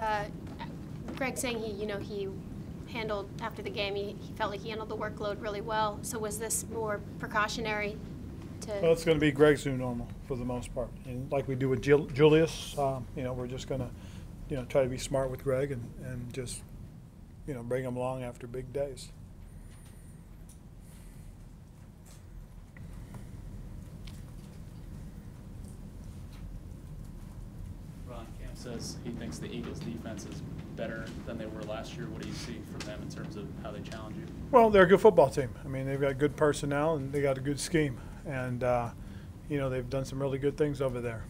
Uh, Greg saying he handled after the game. He felt like he handled the workload really well. So was this more precautionary? Well, it's going to be Greg's new normal for the most part, and like we do with Julius, we're just going to try to be smart with Greg and just bring him along after big days. Ron Camp says he thinks the Eagles' defense is better than they were last year. What do you see from them in terms of how they challenge you? Well, they're a good football team. I mean, they've got good personnel and they got a good scheme, and they've done some really good things over there.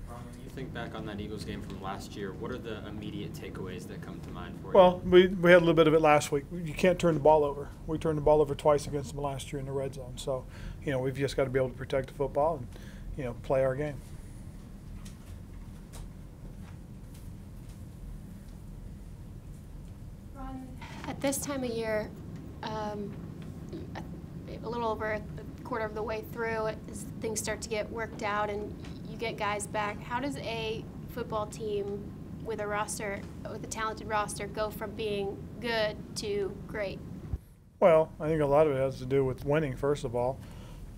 Ron, when you think back on that Eagles game from last year, what are the immediate takeaways that come to mind for you? Well, we had a little bit of it last week. You can't turn the ball over. We turned the ball over twice against them last year in the red zone. So, we've just got to be able to protect the football and play our game. Ron, at this time of year, a little over a quarter of the way through, as things start to get worked out and you get guys back, how does a football team with a talented roster go from being good to great? Well, I think a lot of it has to do with winning, first of all.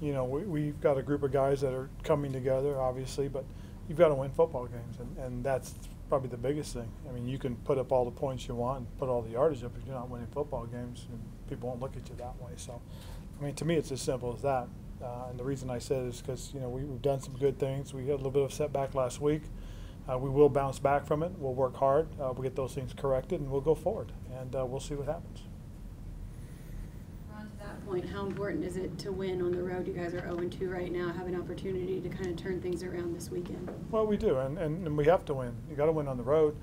We've got a group of guys that are coming together, obviously, but you've got to win football games, and that's probably the biggest thing. I mean, you can put up all the points you want and put all the yardage up, if you're not winning football games, and people won't look at you that way. So, I mean, to me, it's as simple as that. And the reason I said it is because, we've done some good things. We had a little bit of a setback last week. We will bounce back from it. We'll work hard. We'll get those things corrected, and we'll go forward. And we'll see what happens. Ron, to that point, how important is it to win on the road? You guys are 0-2 right now. Have an opportunity to kind of turn things around this weekend. Well, we do, and we have to win. You got to win on the road,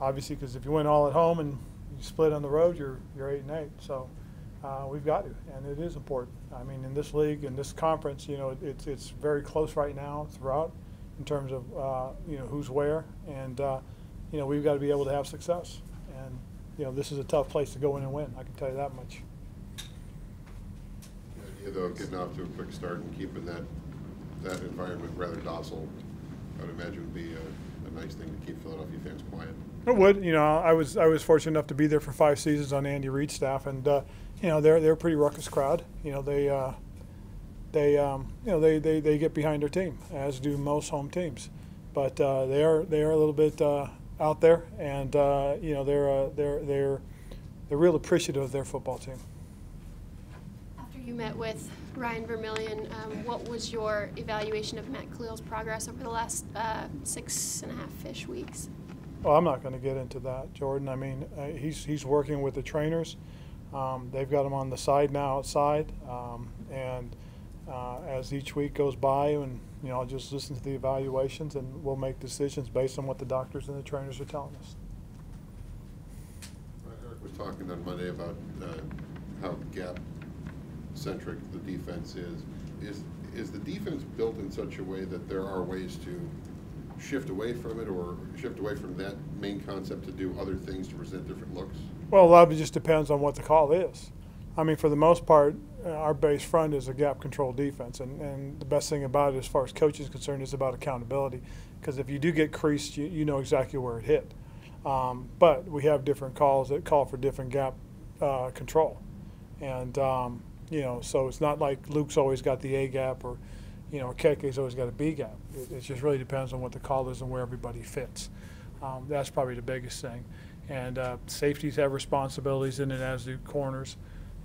obviously, because if you win all at home and you split on the road, you're 8-8. So we've got to, and it is important. I mean, in this league, in this conference, it's very close right now throughout in terms of who's where, and we've got to be able to have success. And this is a tough place to go in and win. I can tell you that much. The idea, though, of getting off to a quick start and keeping that environment rather docile, I would imagine would be a nice thing to keep Philadelphia fans quiet. It would. I was fortunate enough to be there for 5 seasons on Andy Reid's staff, and they're a pretty ruckus crowd. They get behind their team, as do most home teams, but they are a little bit out there, and they're real appreciative of their football team. After you met with Ryan Vermillion, what was your evaluation of Matt Khalil's progress over the last 6.5-ish weeks? Well, I'm not going to get into that, Jordan. I mean, he's working with the trainers. They've got him on the side now outside, and as each week goes by, and I'll just listen to the evaluations, and we'll make decisions based on what the doctors and the trainers are telling us. Eric was talking on Monday about how gap-centric the defense is. Is the defense built in such a way that there are ways to shift away from it, or shift away from that main concept to do other things to present different looks? Well, a lot of it just depends on what the call is. I mean, for the most part, our base front is a gap control defense, and the best thing about it, as far as coaching is concerned, is about accountability. Because if you do get creased, you know exactly where it hit. But we have different calls that call for different gap control, and so it's not like Luke's always got the A gap, or Keke's always got a B gap. It just really depends on what the call is and where everybody fits. That's probably the biggest thing. And safeties have responsibilities in it, as do corners.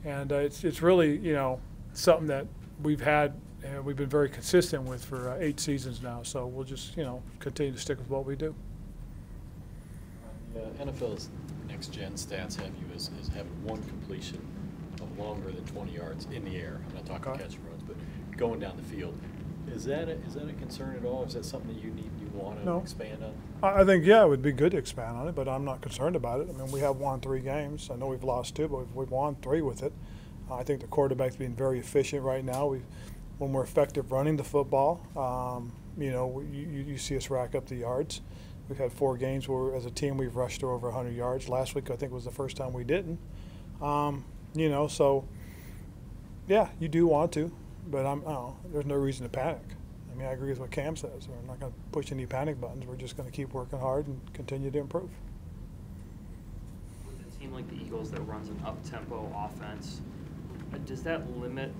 And it's really, something that we've had and we've been very consistent with for 8 seasons now. So we'll just, continue to stick with what we do. NFL's next-gen stats have you as having 1 completion of longer than 20 yards in the air. I'm not talking catch and runs, but going down the field. Is that a concern at all? Is that something that you want to expand on? I think, it would be good to expand on it, but I'm not concerned about it. I mean, we have won 3 games. I know we've lost 2, but we've won 3 with it. I think the quarterback's being very efficient right now. When we're effective running the football, you see us rack up the yards. We've had 4 games where, as a team, we've rushed to over 100 yards. Last week, I think, was the first time we didn't. So, yeah, you do want to, but there's no reason to panic. I I mean, I agree with what Cam says. We're not going to push any panic buttons. We're just going to keep working hard and continue to improve. With a team like the Eagles that runs an up-tempo offense, does that limit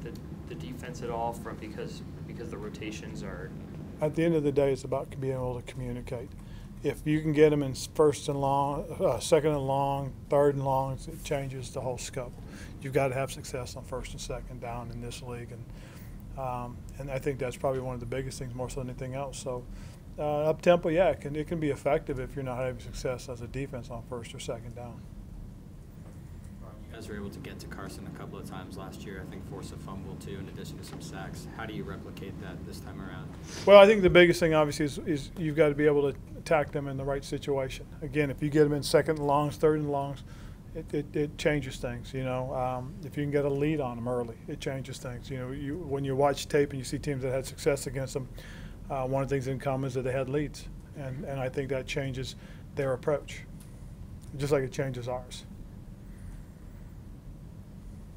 the defense at all from because the rotations are? At the end of the day, it's about being able to communicate. If you can get them in first and long, second and long, third and long, it changes the whole scope. You've got to have success on first and second down in this league, and I think that's probably one of the biggest things more so than anything else. So up tempo, yeah, it can be effective if you're not having success as a defense on first or second down. You guys were able to get to Carson a couple of times last year. I think force a fumble too, in addition to some sacks. How do you replicate that this time around? Well, I think the biggest thing obviously is you've got to be able to attack them in the right situation. Again, if you get them in second and longs, third and longs, it changes things. You know, if you can get a lead on them early, it changes things. You know, when you watch tape and you see teams that had success against them, one of the things in common is that they had leads, and I think that changes their approach, just like it changes ours.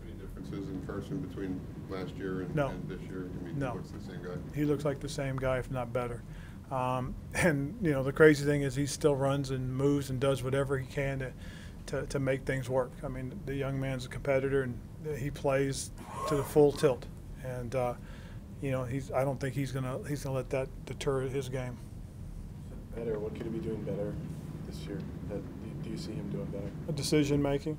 Any differences in Carson between last year and this year? I mean, No. he looks the same guy? He looks like the same guy, if not better. And, you know, the crazy thing is he still runs and moves and does whatever he can to make things work. I mean, the young man's a competitor, and he plays to the full tilt. And, you know, I don't think he's gonna let that deter his game. Better. What could he be doing better this year? Do you see him doing better? Decision making.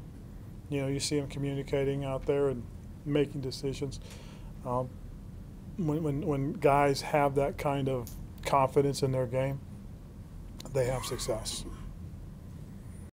You know, you see him communicating out there and making decisions. When guys have that kind of confidence in their game, they have success.